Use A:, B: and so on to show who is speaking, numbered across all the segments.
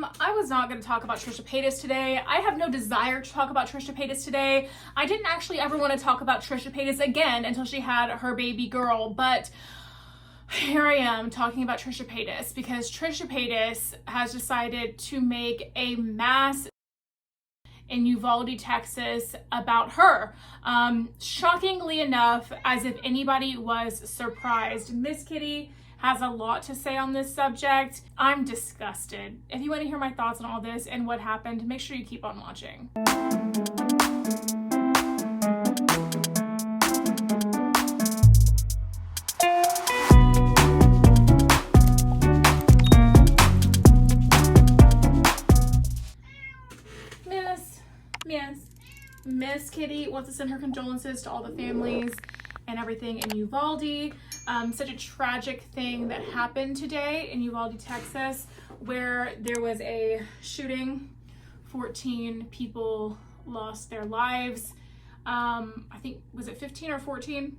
A: I was not going to talk about Trisha Paytas today. I have no desire to talk about Trisha Paytas today. I didn't actually ever want to talk about Trisha Paytas again until she had her baby girl, but here I am talking about Trisha Paytas because Trisha Paytas has decided to make a mass in Uvalde, Texas about her. Shockingly enough, as if anybody was surprised. Miss Kitty has a lot to say on this subject. I'm disgusted. If you want to hear my thoughts on all this and what happened, make sure you keep on watching. Miss Kitty wants to send her condolences to all the families and everything in Uvalde. Such a tragic thing that happened today in Uvalde, Texas, where there was a shooting. 14 people lost their lives. I think, was it 15 or 14?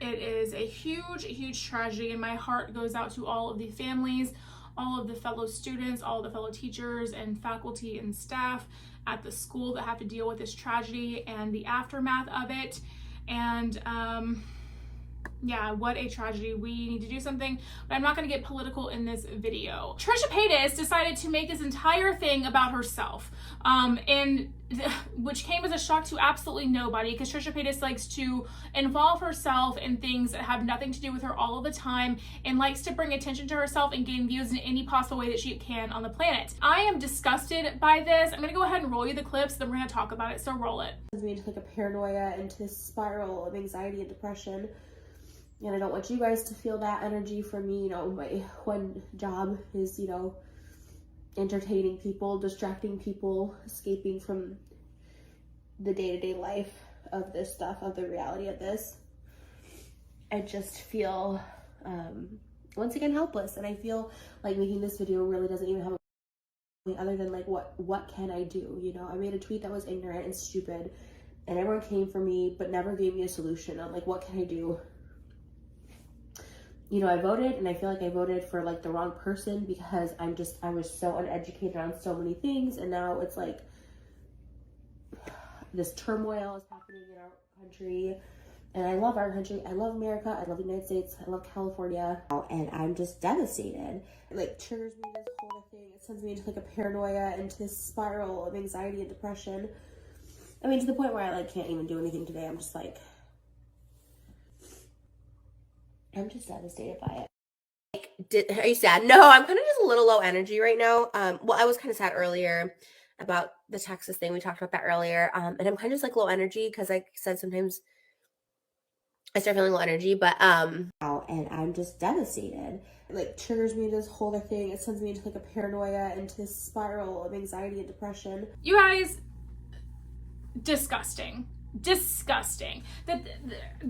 A: It is a huge tragedy, and my heart goes out to all of the families, all of the fellow students, all of the fellow teachers and faculty and staff at the school that have to deal with this tragedy and the aftermath of it. And yeah, what a tragedy. We need to do something, but I'm not going to get political in this video. Trisha Paytas decided to make this entire thing about herself, which came as a shock to absolutely nobody, because Trisha Paytas likes to involve herself in things that have nothing to do with her all of the time and likes to bring attention to herself and gain views in any possible way that she can on the planet. I am disgusted by this. I'm going to go ahead and roll you the clips, then we're going to talk about it, so roll it.
B: It me into like a paranoia, into this spiral of anxiety and depression. And I don't want you guys to feel that energy from me. You know, my one job is, you know, entertaining people, distracting people, escaping from the day-to-day life of this stuff, of the reality of this. I just feel, once again, helpless. And I feel like making this video really doesn't even have a point other than like, what can I do? You know, I made a tweet that was ignorant and stupid, and everyone came for me, but never gave me a solution on like, what can I do? You know, I voted, and I feel like I voted for like the wrong person because I was so uneducated on so many things, and now it's like this turmoil is happening in our country. And I love our country, I love America, I love the United States, I love California, and I'm just devastated. It like triggers me, this whole thing. It sends me into like a paranoia, into this spiral of anxiety and depression. I mean, to the point where I like can't even do anything today. I'm just like, I'm just devastated by it. Are you sad? No, I'm kind of just a little low energy right now. Well, I was kind of sad earlier about the Texas thing. We talked about that earlier. And I'm kind of just like low energy because like I said, sometimes I start feeling low energy, but and I'm just devastated. It like triggers me, this whole thing. It sends me into like a paranoia, into this spiral of anxiety and depression.
A: You guys, disgusting.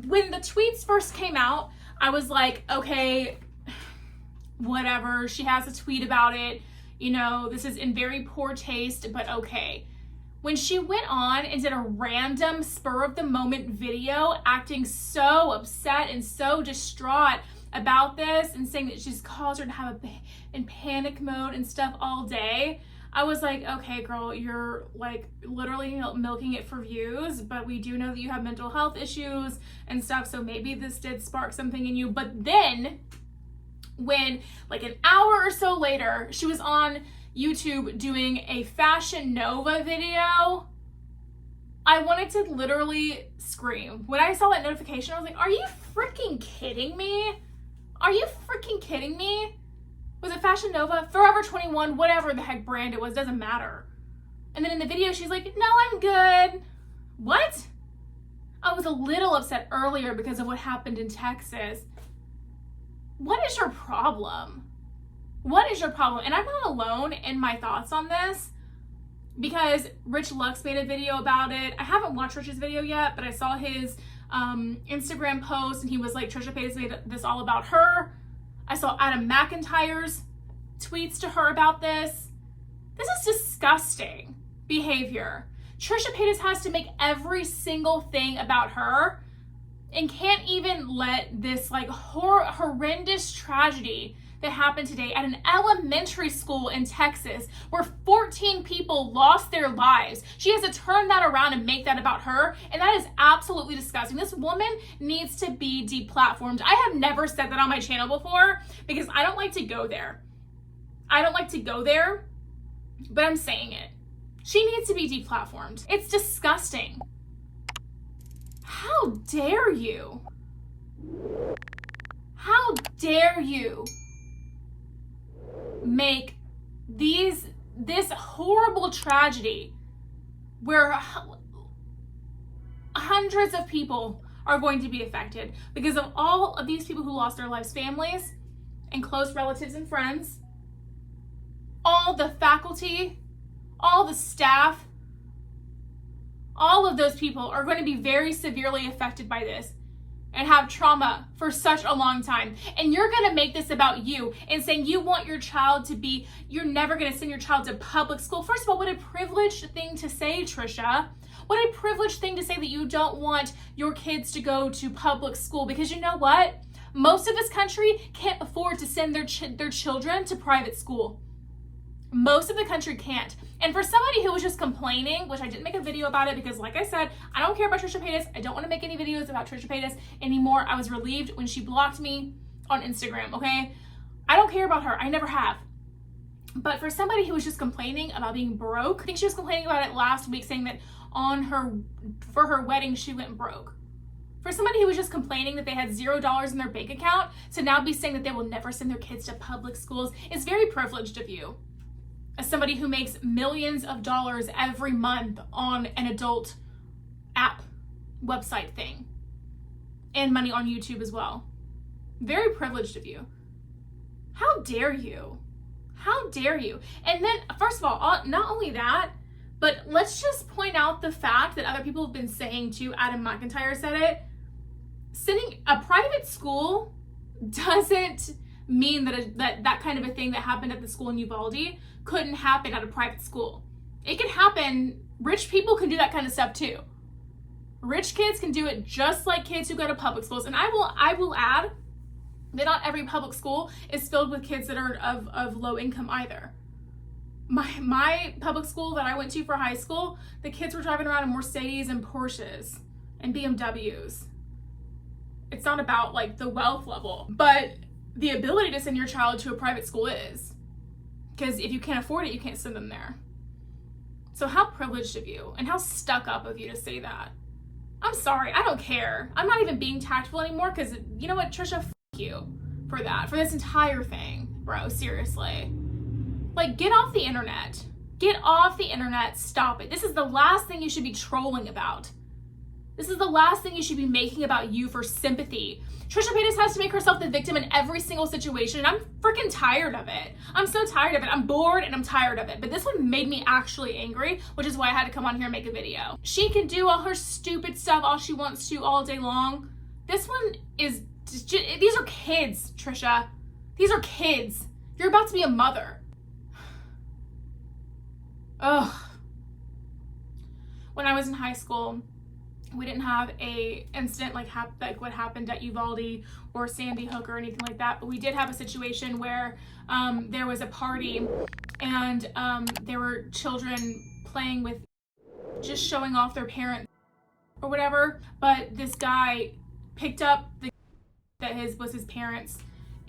A: When the tweets first came out, I was like, okay, whatever. She has a tweet about it. You know, this is in very poor taste, but okay. When she went on and did a random spur of the moment video acting so upset and so distraught about this and saying that she's caused her to have in panic mode and stuff all day, I was like, okay, girl, you're like literally milking it for views, but we do know that you have mental health issues and stuff, so maybe this did spark something in you. But then when like an hour or so later, she was on YouTube doing a Fashion Nova video, I wanted to literally scream. When I saw that notification, I was like, are you freaking kidding me? Are you freaking kidding me? Was it Fashion Nova? Forever 21, whatever the heck brand it was, doesn't matter. And then in the video, she's like, no, I'm good. What? I was a little upset earlier because of what happened in Texas. What is your problem? What is your problem? And I'm not alone in my thoughts on this because Rich Lux made a video about it. I haven't watched Rich's video yet, but I saw his Instagram post and he was like, Trisha Paytas made this all about her. I saw Adam McIntyre's tweets to her about this. This is disgusting behavior. Trisha Paytas has to make every single thing about her and can't even let this like horrendous tragedy that happened today at an elementary school in Texas where 14 people lost their lives. She has to turn that around and make that about her, and that is absolutely disgusting. This woman needs to be deplatformed. I have never said that on my channel before because I don't like to go there. But I'm saying it. She needs to be deplatformed. It's disgusting. How dare you? How dare you make this horrible tragedy where hundreds of people are going to be affected because of all of these people who lost their lives, families and close relatives and friends, all the faculty, all the staff, all of those people are going to be very severely affected by this and have trauma for such a long time. And you're going to make this about you and saying you want your child to be, you're never going to send your child to public school. First of all, what a privileged thing to say, Trisha. What a privileged thing to say that you don't want your kids to go to public school, because you know what? Most of this country can't afford to send their children to private school. Most of the country can't. And for somebody who was just complaining, which I didn't make a video about it because like I said, I don't care about Trisha Paytas. I don't want to make any videos about Trisha Paytas anymore. I was relieved when she blocked me on Instagram, okay? I don't care about her. I never have. But for somebody who was just complaining about being broke, I think she was complaining about it last week, saying that for her wedding, she went broke. For somebody who was just complaining that they had $0 in their bank account to now be saying that they will never send their kids to public schools is very privileged of you. As somebody who makes millions of dollars every month on an adult app website thing and money on YouTube as well. Very privileged of you. How dare you? How dare you? And then, first of all, not only that, but let's just point out the fact that other people have been saying too, Adam McIntyre said it, sending a private school doesn't mean that kind of a thing that happened at the school in Uvalde couldn't happen at a private school. It can happen. Rich people can do that kind of stuff too. Rich kids can do it just like kids who go to public schools. And I will add that not every public school is filled with kids that are of low income either. My public school that I went to for high school, the kids were driving around in Mercedes and Porsches and BMWs. It's not about like the wealth level, but the ability to send your child to a private school is. Because if you can't afford it, you can't send them there. So how privileged of you and how stuck up of you to say that. I'm sorry, I don't care. I'm not even being tactful anymore because you know what, Trisha, f*** you for that, for this entire thing, bro, seriously. Like, get off the internet. Get off the internet, stop it. This is the last thing you should be trolling about. This is the last thing you should be making about you for sympathy. Trisha Paytas has to make herself the victim in every single situation, and I'm freaking tired of it. I'm so tired of it. I'm bored and I'm tired of it. But this one made me actually angry, which is why I had to come on here and make a video. She can do all her stupid stuff all she wants to all day long. This one is just, these are kids, Trisha. These are kids. You're about to be a mother. Ugh. When I was in high school, we didn't have a incident like what happened at Uvalde or Sandy Hook or anything like that, but we did have a situation where there was a party and there were children playing with, just showing off their parents or whatever, but this guy picked up that was his parents,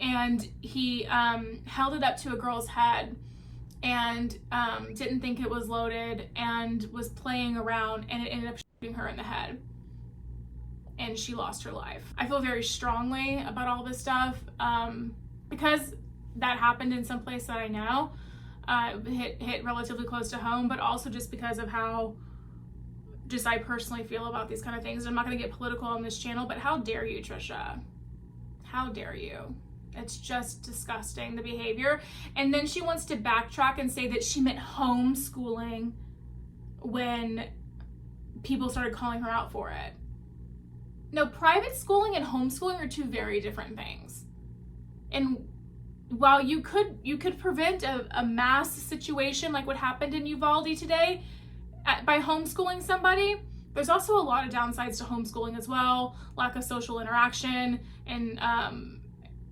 A: and he held it up to a girl's head and didn't think it was loaded and was playing around, and it ended up shooting her in the head, and she lost her life. I feel very strongly about all this stuff because that happened in some place that I know. Hit relatively close to home, but also just because of how just I personally feel about these kind of things. I'm not going to get political on this channel, but how dare you, Trisha? How dare you? It's just disgusting, the behavior. And then she wants to backtrack and say that she meant homeschooling when people started calling her out for it. No, private schooling and homeschooling are two very different things. And while you could prevent a mass situation like what happened in Uvalde today by homeschooling somebody, there's also a lot of downsides to homeschooling as well. Lack of social interaction and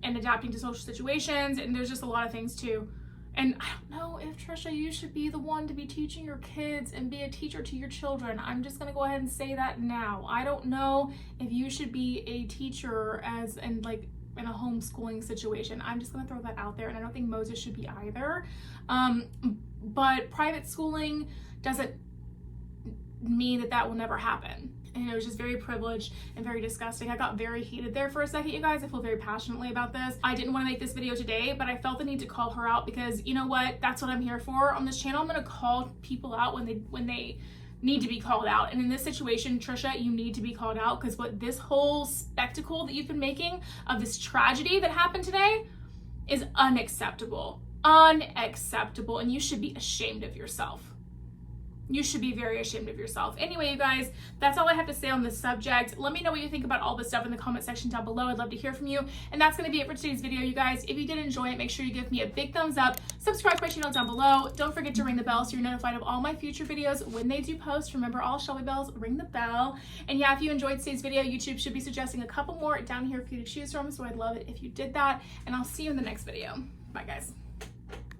A: and adapting to social situations, and there's just a lot of things too. And I don't know if, Trisha, you should be the one to be teaching your kids and be a teacher to your children. I'm just gonna go ahead and say that now. I don't know if you should be a teacher in a homeschooling situation. I'm just gonna throw that out there, and I don't think Moses should be either. But private schooling doesn't mean that will never happen. And it was just very privileged and very disgusting. I got very heated there for a second, you guys. I feel very passionately about this. I didn't want to make this video today, but I felt the need to call her out because you know what? That's what I'm here for on this channel. I'm going to call people out when they need to be called out. And in this situation, Trisha, you need to be called out, because what this whole spectacle that you've been making of this tragedy that happened today is unacceptable. Unacceptable. And you should be ashamed of yourself. You should be very ashamed of yourself. Anyway, you guys, that's all I have to say on this subject. Let me know what you think about all this stuff in the comment section down below. I'd love to hear from you. And that's going to be it for today's video, you guys. If you did enjoy it, make sure you give me a big thumbs up. Subscribe to my channel down below. Don't forget to ring the bell so you're notified of all my future videos when they do post. Remember, all Shelby bells ring the bell. And yeah, if you enjoyed today's video, YouTube should be suggesting a couple more down here for you to choose from. So I'd love it if you did that. And I'll see you in the next video. Bye, guys.